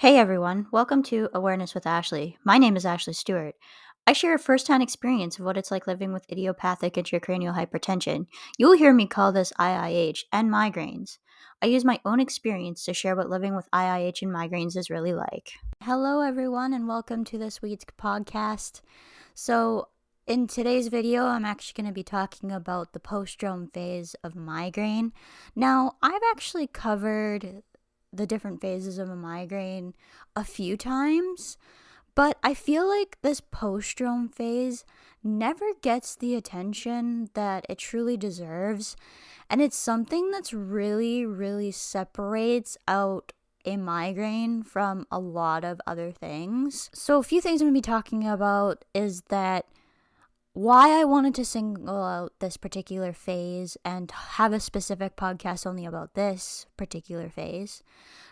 Hey everyone, welcome to Awareness with Ashley. My name is Ashley Stuart. I share a first-hand experience of what it's like living with idiopathic intracranial hypertension. You'll hear me call this IIH and migraines. I use my own experience to share what living with IIH and migraines is really like. Hello everyone and welcome to this week's podcast. So, in today's video, I'm actually going to be talking about the postdrome phase of migraine. Now, I've actually covered the different phases of a migraine a few times, but I feel like this postdrome phase never gets the attention that it truly deserves, and it's something that's really separates out a migraine from a lot of other things. So a few things I'm going to be talking about is that why I wanted to single out this particular phase and have a specific podcast only about this particular phase,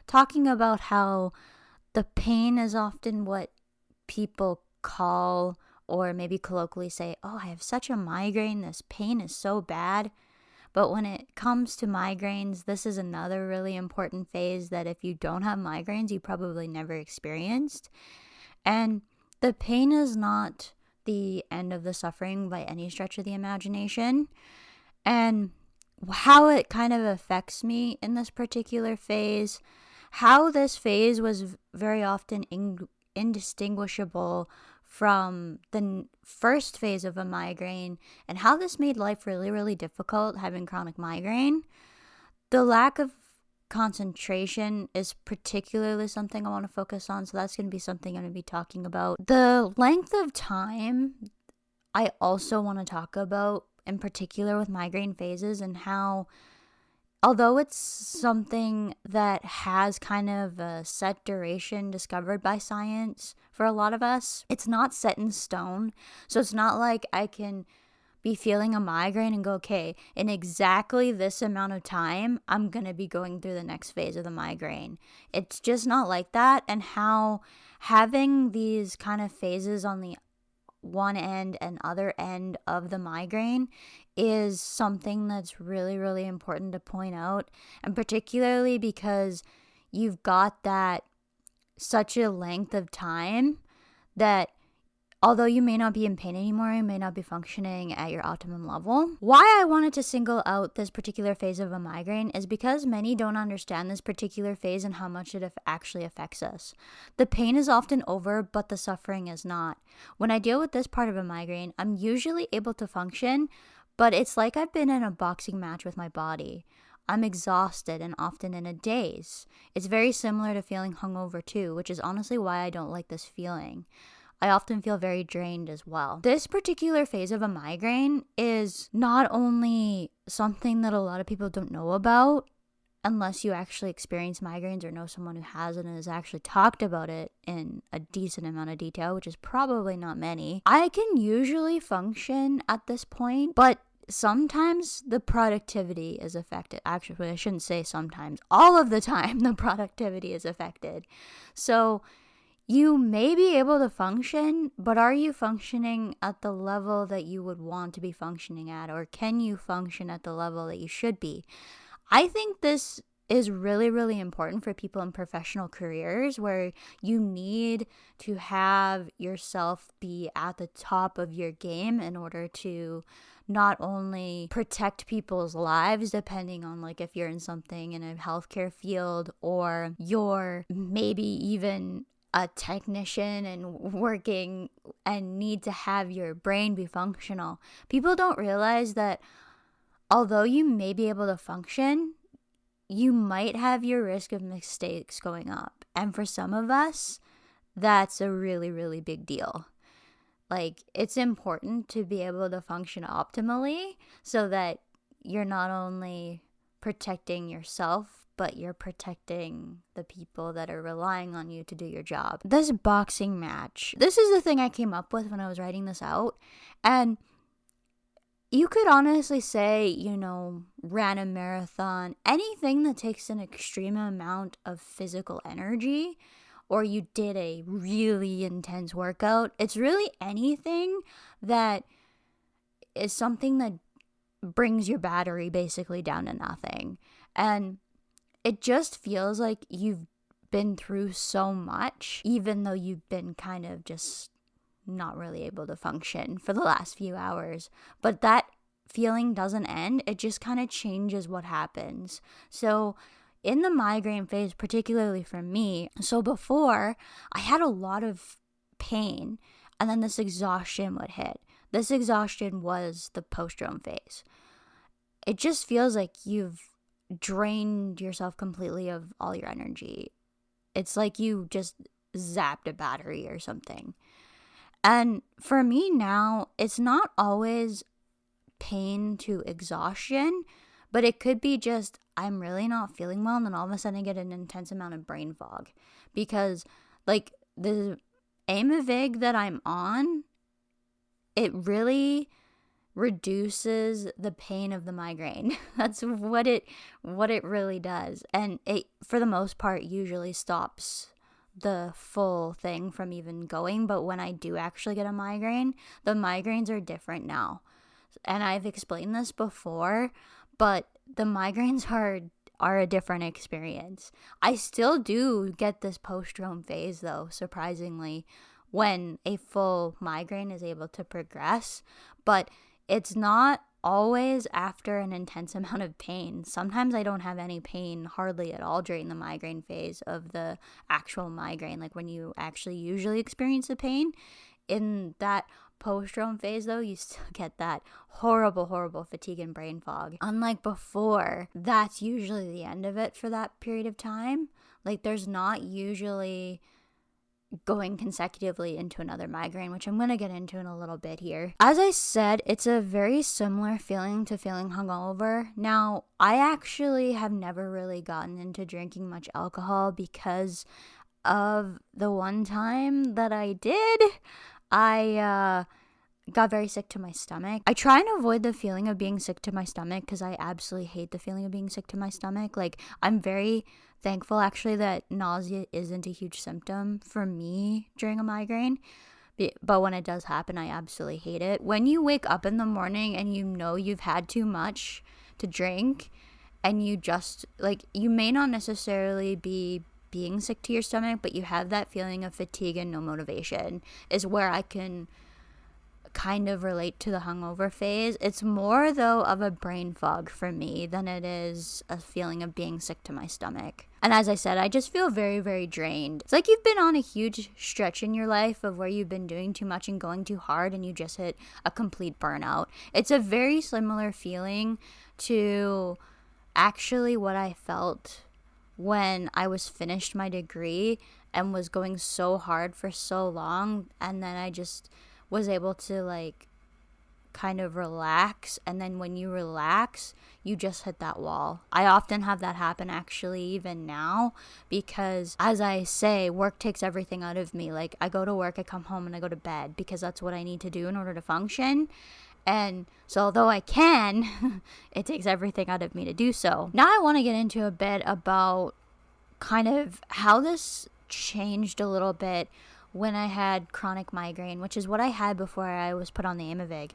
talking about how the pain is often what people call or maybe colloquially say, oh, I have such a migraine, this pain is so bad. But when it comes to migraines, this is another really important phase that if you don't have migraines, you probably never experienced. And the pain is not the end of the suffering by any stretch of the imagination. And how it kind of affects me in this particular phase, how this phase was very often indistinguishable from the first phase of a migraine, and how this made life really difficult having chronic migraine. The lack of concentration is particularly something I want to focus on, so that's going to be something I'm going to be talking about. The length of time I also want to talk about, in particular with migraine phases, and how although it's something that has kind of a set duration discovered by science for a lot of us, it's not set in stone. So it's not like I can be feeling a migraine and go, okay, in exactly this amount of time, I'm going to be going through the next phase of the migraine. It's just not like that. And how having these kind of phases on the one end and other end of the migraine is something that's really important to point out, and particularly because you've got that such a length of time that although you may not be in pain anymore, you may not be functioning at your optimum level. Why I wanted to single out this particular phase of a migraine is because many don't understand this particular phase and how much it actually affects us. The pain is often over, but the suffering is not. When I deal with this part of a migraine, I'm usually able to function, but it's like I've been in a boxing match with my body. I'm exhausted and often in a daze. It's very similar to feeling hungover too, which is honestly why I don't like this feeling. I often feel very drained as well. This particular phase of a migraine is not only something that a lot of people don't know about, unless you actually experience migraines or know someone who has it and has actually talked about it in a decent amount of detail, which is probably not many. I can usually function at this point, but sometimes the productivity is affected. Actually, I shouldn't say sometimes. All of the time, the productivity is affected. So you may be able to function, but are you functioning at the level that you would want to be functioning at? Or can you function at the level that you should be? I think this is really important for people in professional careers where you need to have yourself be at the top of your game in order to not only protect people's lives, depending on like if you're in something in a healthcare field or you're maybe even a technician and working and need to have your brain be functional. People don't realize that although you may be able to function, you might have your risk of mistakes going up. And for some of us, that's a really big deal. Like, it's important to be able to function optimally so that you're not only protecting yourself, but you're protecting the people that are relying on you to do your job. This boxing match, this is the thing I came up with when I was writing this out. And you could honestly say, ran a marathon, anything that takes an extreme amount of physical energy, or you did a really intense workout. It's really anything that is something that brings your battery basically down to nothing. And it just feels like you've been through so much, even though you've been kind of just not really able to function for the last few hours. But that feeling doesn't end. It just kind of changes what happens. So in the migraine phase, particularly for me, so before I had a lot of pain and then this exhaustion would hit. This exhaustion was the postdrome phase. It just feels like you've drained yourself completely of all your energy. It's like you just zapped a battery or something. And for me now, it's not always pain to exhaustion, but it could be just I'm really not feeling well, and then all of a sudden I get an intense amount of brain fog because like the Aimovig that I'm on, it really reduces the pain of the migraine. That's what it really does. And it, for the most part, usually stops the full thing from even going. But when I do actually get a migraine, the migraines are different now. And I've explained this before, but the migraines are a different experience. I still do get this postdrome phase though, surprisingly, when a full migraine is able to progress, but it's not always after an intense amount of pain. Sometimes I don't have any pain hardly at all during the migraine phase of the actual migraine, like when you actually usually experience the pain. In that postdrome phase though, you still get that horrible fatigue and brain fog. Unlike before, that's usually the end of it for that period of time. Like there's not usually going consecutively into another migraine, which I'm going to get into in a little bit here. As I said, it's a very similar feeling to feeling hungover. Now, I actually have never really gotten into drinking much alcohol because of the one time that I did. I got very sick to my stomach. I try and avoid the feeling of being sick to my stomach because I absolutely hate the feeling of being sick to my stomach. Like, I'm very thankful actually that nausea isn't a huge symptom for me during a migraine. But when it does happen, I absolutely hate it. When you wake up in the morning and you know you've had too much to drink and you just, like, you may not necessarily be being sick to your stomach, but you have that feeling of fatigue and no motivation is where I can kind of relate to the hungover phase. It's more though of a brain fog for me than it is a feeling of being sick to my stomach. And as I said, I just feel very drained. It's like you've been on a huge stretch in your life of where you've been doing too much and going too hard and you just hit a complete burnout. It's a very similar feeling to actually what I felt when I was finished my degree and was going so hard for so long, and then I just was able to like kind of relax, and then when you relax you just hit that wall. I often have that happen actually even now because, as I say, work takes everything out of me. Like I go to work, I come home, and I go to bed because that's what I need to do in order to function. And so although I can, it takes everything out of me to do so. Now I want to get into a bit about kind of how this changed a little bit when I had chronic migraine, which is what I had before I was put on the Aimovig.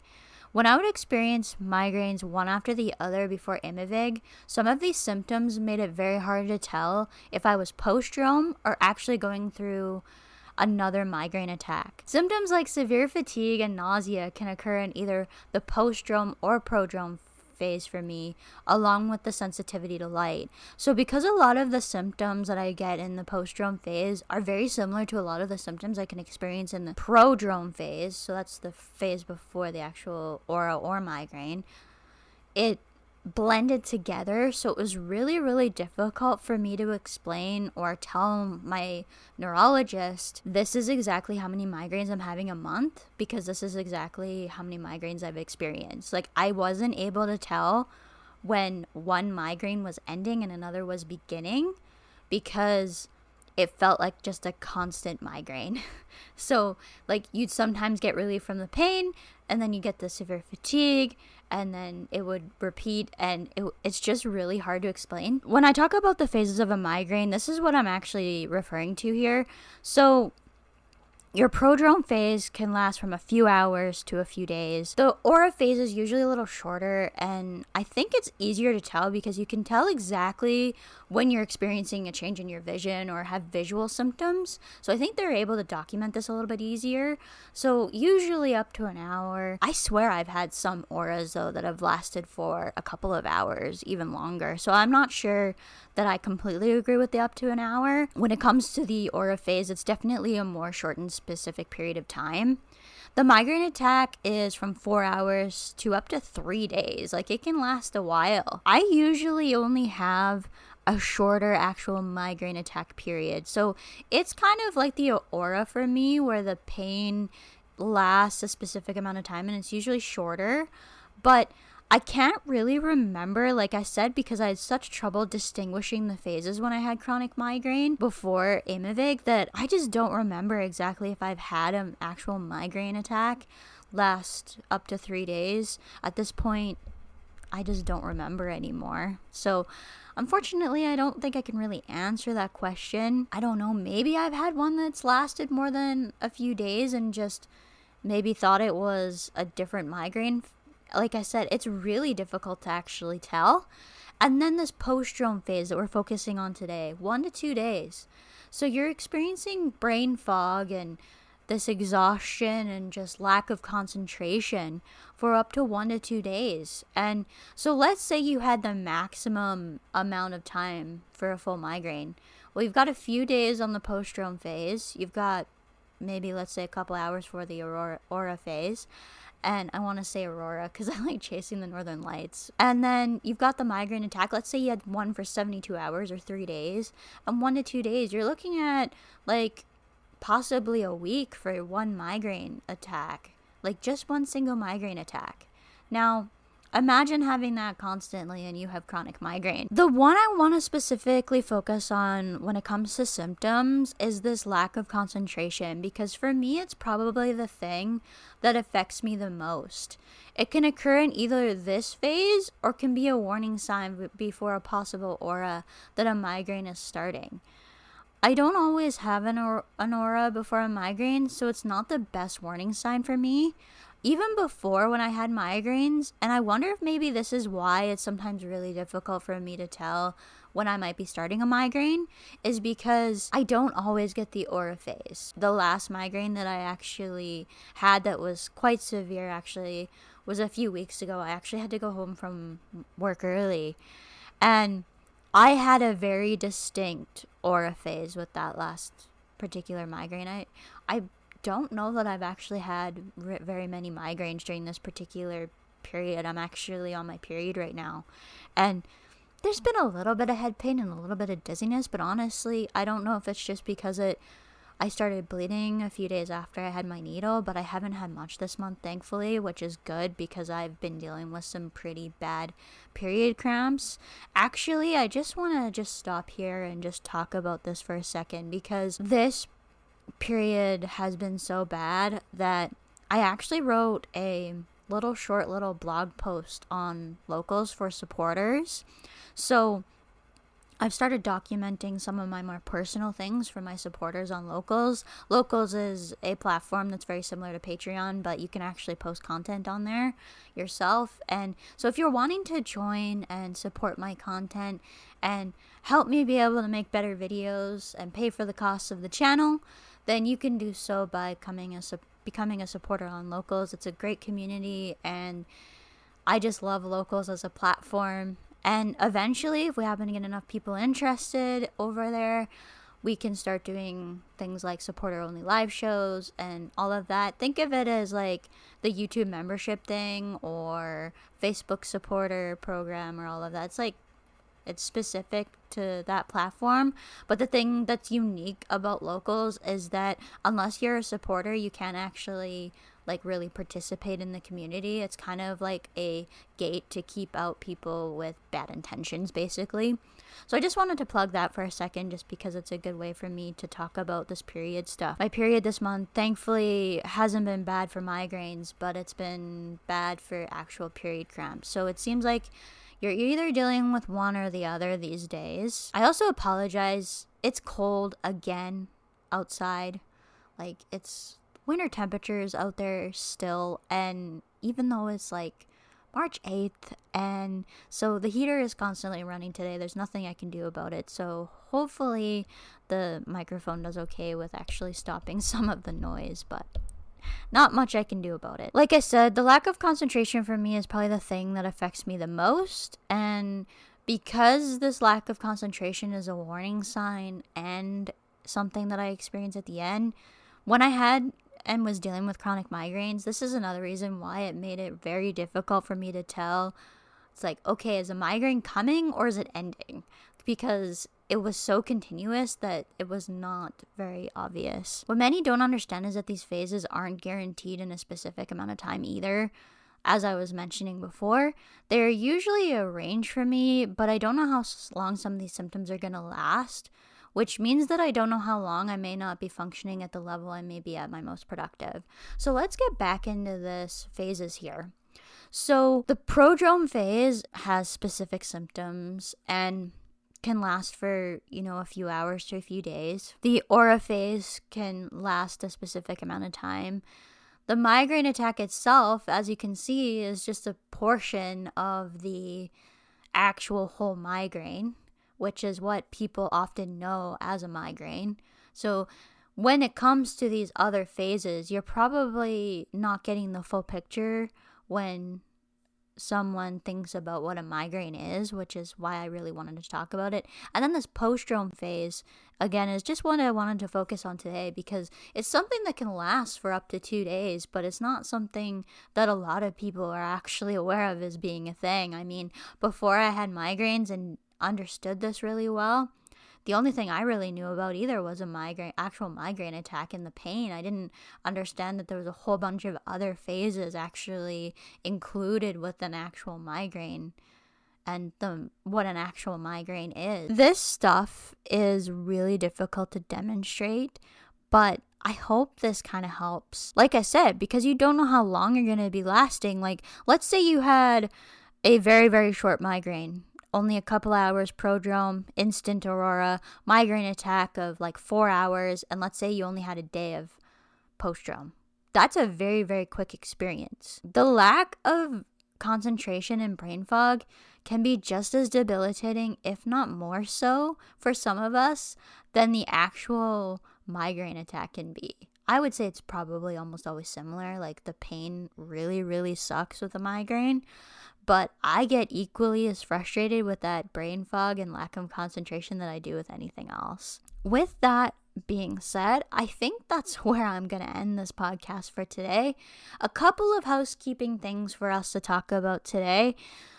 When I would experience migraines one after the other before Aimovig, some of these symptoms made it very hard to tell if I was postdrome or actually going through another migraine attack. Symptoms like severe fatigue and nausea can occur in either the postdrome or prodrome phase for me, along with the sensitivity to light. So because a lot of the symptoms that I get in the postdrome phase are very similar to a lot of the symptoms I can experience in the prodrome phase, so that's the phase before the actual aura or migraine, it blended together. So it was really difficult for me to explain or tell my neurologist, this is exactly how many migraines I'm having a month, because this is exactly how many migraines I've experienced. Like I wasn't able to tell when one migraine was ending and another was beginning because it felt like just a constant migraine. So like you'd sometimes get relief from the pain and then you get the severe fatigue and then it would repeat, and it's just really hard to explain. When I talk about the phases of a migraine, this is what I'm actually referring to here. So Your prodrome phase can last from a few hours to a few days. The aura phase is usually a little shorter, and I think it's easier to tell because you can tell exactly when you're experiencing a change in your vision or have visual symptoms. So I think they're able to document this a little bit easier. So usually up to an hour. I swear I've had some auras though that have lasted for a couple of hours, even longer. So I'm not sure that I completely agree with the up to an hour. When it comes to the aura phase, it's definitely a more shortened specific period of time. The migraine attack is from 4 hours to up to 3 days. Like, it can last a while. I usually only have a shorter actual migraine attack period. So it's kind of like the aura for me, where the pain lasts a specific amount of time and it's usually shorter. But I can't really remember, like I said, because I had such trouble distinguishing the phases when I had chronic migraine before Aimovig, that I just don't remember exactly if I've had an actual migraine attack last up to 3 days. At this point, I just don't remember anymore. So unfortunately, I don't think I can really answer that question. I don't know, maybe I've had one that's lasted more than a few days and just maybe thought it was a different migraine. Like I said, it's really difficult to actually tell. And then this postdrome phase that we're focusing on today, 1 to 2 days. So you're experiencing brain fog and this exhaustion and just lack of concentration for up to 1 to 2 days. And so let's say you had the maximum amount of time for a full migraine. Well, you've got a few days on the postdrome phase. You've got maybe, let's say, a couple hours for the aura phase. And I want to say aurora because I like chasing the northern lights. And then you've got the migraine attack. Let's say you had one for 72 hours or 3 days. And 1 to 2 days, you're looking at like possibly a week for one migraine attack. Like just one single migraine attack. Now, imagine having that constantly and you have chronic migraine. The one I want to specifically focus on when it comes to symptoms is this lack of concentration, because for me, it's probably the thing that affects me the most. It can occur in either this phase or can be a warning sign before a possible aura that a migraine is starting. I don't always have an aura before a migraine, so it's not the best warning sign for me. Even before, when I had migraines, and I wonder if maybe this is why it's sometimes really difficult for me to tell when I might be starting a migraine, is because I don't always get the aura phase. The last migraine that I actually had that was quite severe actually was a few weeks ago. I actually had to go home from work early, and I had a very distinct aura phase with that last particular migraine. I don't know that I've actually had very many migraines during this particular period. I'm actually on my period right now, and there's been a little bit of head pain and a little bit of dizziness, but honestly, I don't know if it's just because I started bleeding a few days after I had my needle, but I haven't had much this month, thankfully, which is good because I've been dealing with some pretty bad period cramps. Actually, I just want to stop here and just talk about this for a second, because this period has been so bad that I actually wrote a short little blog post on locals for supporters. So I've started documenting some of my more personal things for my supporters on Locals. Locals is a platform that's very similar to Patreon, but you can actually post content on there yourself. And so if you're wanting to join and support my content and help me be able to make better videos and pay for the costs of the channel, then you can do so by becoming a supporter on Locals. It's a great community, and I just love Locals as a platform. And eventually, if we happen to get enough people interested over there, we can start doing things like supporter-only live shows and all of that. Think of it as like the YouTube membership thing or Facebook supporter program or all of that. It's specific to that platform. But the thing that's unique about Locals is that unless you're a supporter, you can't actually like really participate in the community. It's kind of like a gate to keep out people with bad intentions, basically. So I just wanted to plug that for a second, just because it's a good way for me to talk about this period stuff. My period this month, thankfully, hasn't been bad for migraines, but it's been bad for actual period cramps. So it seems like you're either dealing with one or the other these days. I also apologize. It's cold again outside. Like, it's winter temperatures out there still, and even though it's like March 8th, and so the heater is constantly running today, there's nothing I can do about it. So hopefully the microphone does okay with actually stopping some of the noise, but not much I can do about it. Like I said, the lack of concentration for me is probably the thing that affects me the most, and because this lack of concentration is a warning sign and something that I experienced at the end, when I had and was dealing with chronic migraines, this is another reason why it made it very difficult for me to tell. It's like, okay, is a migraine coming or is it ending? Because it was so continuous that it was not very obvious. What many don't understand is that these phases aren't guaranteed in a specific amount of time either. As I was mentioning before, they're usually a range for me, but I don't know how long some of these symptoms are going to last, which means that I don't know how long I may not be functioning at the level I may be at my most productive. So let's get back into this phases here. So the prodrome phase has specific symptoms and can last for, a few hours to a few days. The aura phase can last a specific amount of time. The migraine attack itself, as you can see, is just a portion of the actual whole migraine, which is what people often know as a migraine. So when it comes to these other phases, you're probably not getting the full picture when someone thinks about what a migraine is, which is why I really wanted to talk about it. And then this postdrome phase, again, is just what I wanted to focus on today because it's something that can last for up to 2 days, but it's not something that a lot of people are actually aware of as being a thing. I mean, before I had migraines and understood this really well, the only thing I really knew about either was a actual migraine attack and the pain. I didn't understand that there was a whole bunch of other phases actually included with an actual migraine and what an actual migraine is. This stuff is really difficult to demonstrate, but I hope this kind of helps. Like I said, because you don't know how long you're going to be lasting. Like, let's say you had a very, very short migraine. Only a couple hours, prodrome, instant aurora, migraine attack of like 4 hours, and let's say you only had a day of postdrome. That's a very, very quick experience. The lack of concentration and brain fog can be just as debilitating, if not more so, for some of us than the actual migraine attack can be. I would say it's probably almost always similar. Like, the pain really, really sucks with a migraine. But I get equally as frustrated with that brain fog and lack of concentration that I do with anything else. With that being said, I think that's where I'm going to end this podcast for today. A couple of housekeeping things for us to talk about today.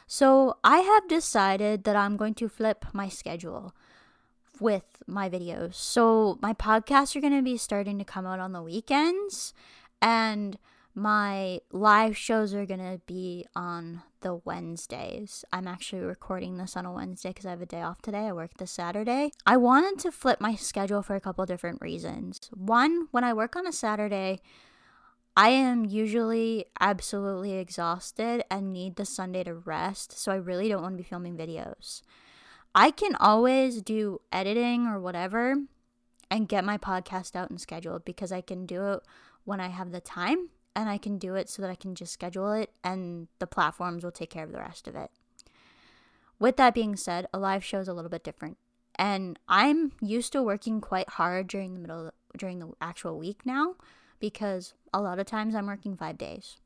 So I have decided that I'm going to flip my schedule with my videos. So my podcasts are going to be starting to come out on the weekends, and my live shows are going to be on the Wednesdays. I'm actually recording this on a Wednesday because I have a day off today. I work this Saturday. I wanted to flip my schedule for a couple different reasons. One, when I work on a Saturday, I am usually absolutely exhausted and need the Sunday to rest, so I really don't want to be filming videos. I can always do editing or whatever and get my podcast out and scheduled because I can do it when I have the time. And I can do it so that I can just schedule it and the platforms will take care of the rest of it. With that being said, a live show is a little bit different. And I'm used to working quite hard during the actual week now because a lot of times I'm working 5 days.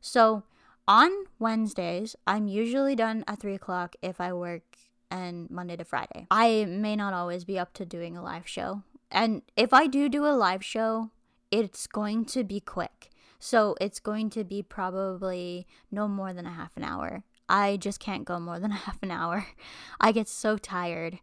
So on Wednesdays, I'm usually done at 3 o'clock if I work and Monday to Friday. I may not always be up to doing a live show. And if I do a live show, it's going to be quick. So it's going to be probably no more than a half an hour. I just can't go more than a half an hour. I get so tired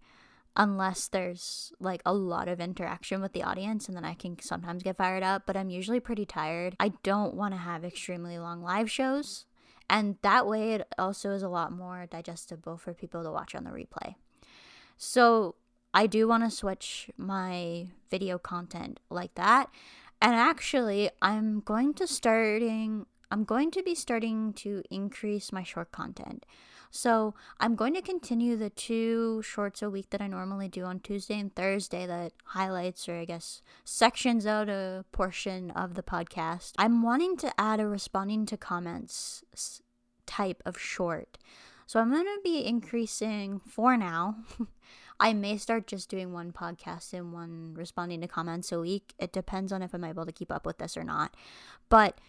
unless there's like a lot of interaction with the audience, and then I can sometimes get fired up, but I'm usually pretty tired. I don't want to have extremely long live shows, and that way it also is a lot more digestible for people to watch on the replay. So I do want to switch my video content like that. And actually, I'm going to be starting to increase my short content. So I'm going to continue the 2 shorts a week that I normally do on Tuesday and Thursday that highlights, or I guess sections out a portion of the podcast. I'm wanting to add a responding to comments type of short. So I'm going to be increasing for now. I may start just doing one podcast and one responding to comments a week. It depends on if I'm able to keep up with this or not. But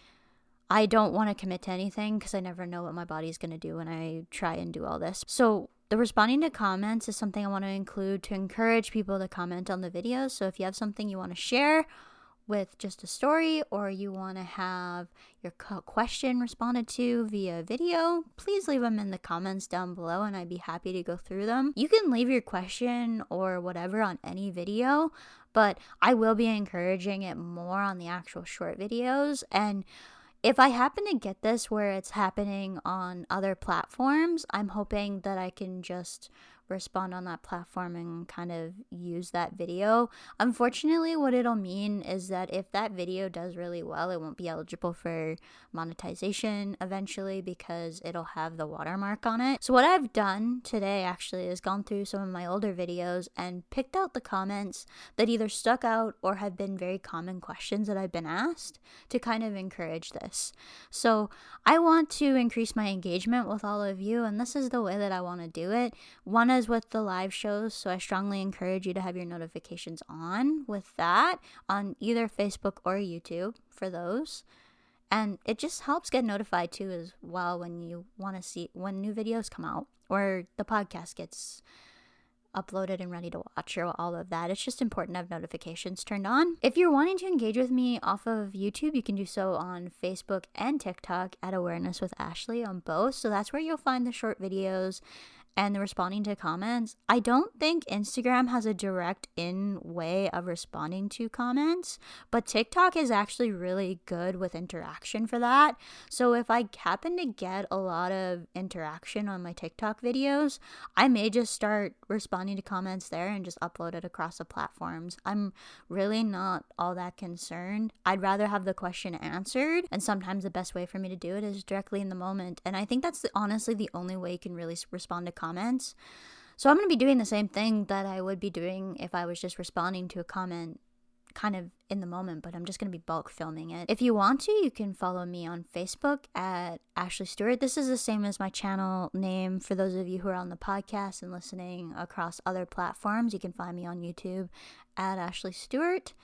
I don't want to commit to anything because I never know what my body's going to do when I try and do all this. So the responding to comments is something I want to include to encourage people to comment on the videos. So if you have something you want to share with just a story, or you want to have your question responded to via video, please leave them in the comments down below and I'd be happy to go through them. You can leave your question or whatever on any video, but I will be encouraging it more on the actual short videos. And if I happen to get this where it's happening on other platforms, I'm hoping that I can just respond on that platform and kind of use that video. Unfortunately, what it'll mean is that if that video does really well, it won't be eligible for monetization eventually because it'll have the watermark on it. So what I've done today actually is gone through some of my older videos and picked out the comments that either stuck out or have been very common questions that I've been asked to kind of encourage this. So I want to increase my engagement with all of you, and this is the way that I want to do it. One is with the live shows, so I strongly encourage you to have your notifications on with that on either Facebook or YouTube for those. And it just helps get notified too as well when you want to see when new videos come out or the podcast gets uploaded and ready to watch or all of that. It's just important to have notifications turned on. If you're wanting to engage with me off of YouTube, you can do so on Facebook and TikTok at Awareness with Ashley on both. So that's where you'll find the short videos and the responding to comments. I don't think Instagram has a direct in way of responding to comments, but TikTok is actually really good with interaction for that. So if I happen to get a lot of interaction on my TikTok videos, I may just start responding to comments there and just upload it across the platforms. I'm really not all that concerned. I'd rather have the question answered, and sometimes the best way for me to do it is directly in the moment. And I think that's honestly the only way you can really respond to comments. So I'm going to be doing the same thing that I would be doing if I was just responding to a comment kind of in the moment, but I'm just going to be bulk filming it. If you want to, you can follow me on Facebook at Ashley Stuart. This is the same as my channel name for those of you who are on the podcast and listening across other platforms. You can find me on YouTube at Ashley Stuart,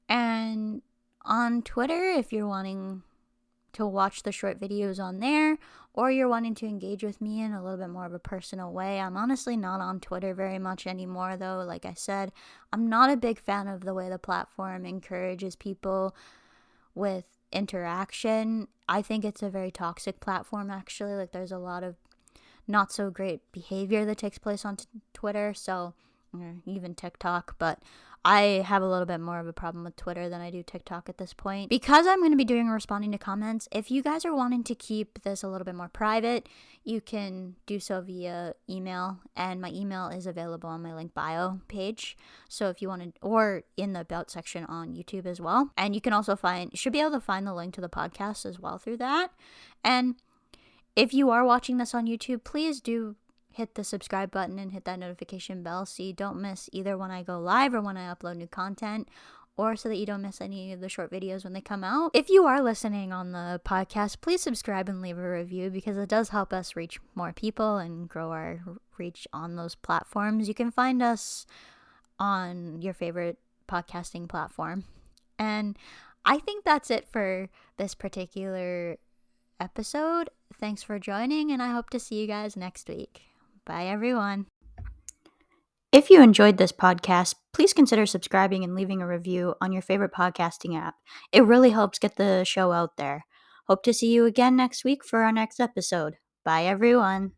and on Twitter if you're wanting to watch the short videos on there, or you're wanting to engage with me in a little bit more of a personal way. I'm honestly not on Twitter very much anymore though. Like I said, I'm not a big fan of the way the platform encourages people with interaction. I think it's a very toxic platform actually. Like there's a lot of not so great behavior that takes place on Twitter, so even TikTok, but I have a little bit more of a problem with Twitter than I do TikTok at this point. Because I'm going to be doing responding to comments, if you guys are wanting to keep this a little bit more private, you can do so via email, and my email is available on my link bio page. So if you want to, or in the about section on YouTube as well. And you can also should be able to find the link to the podcast as well through that. And if you are watching this on YouTube, please do hit the subscribe button and hit that notification bell so you don't miss either when I go live or when I upload new content, or so that you don't miss any of the short videos when they come out. If you are listening on the podcast, please subscribe and leave a review because it does help us reach more people and grow our reach on those platforms. You can find us on your favorite podcasting platform. And I think that's it for this particular episode. Thanks for joining, and I hope to see you guys next week. Bye, everyone. If you enjoyed this podcast, please consider subscribing and leaving a review on your favorite podcasting app. It really helps get the show out there. Hope to see you again next week for our next episode. Bye, everyone.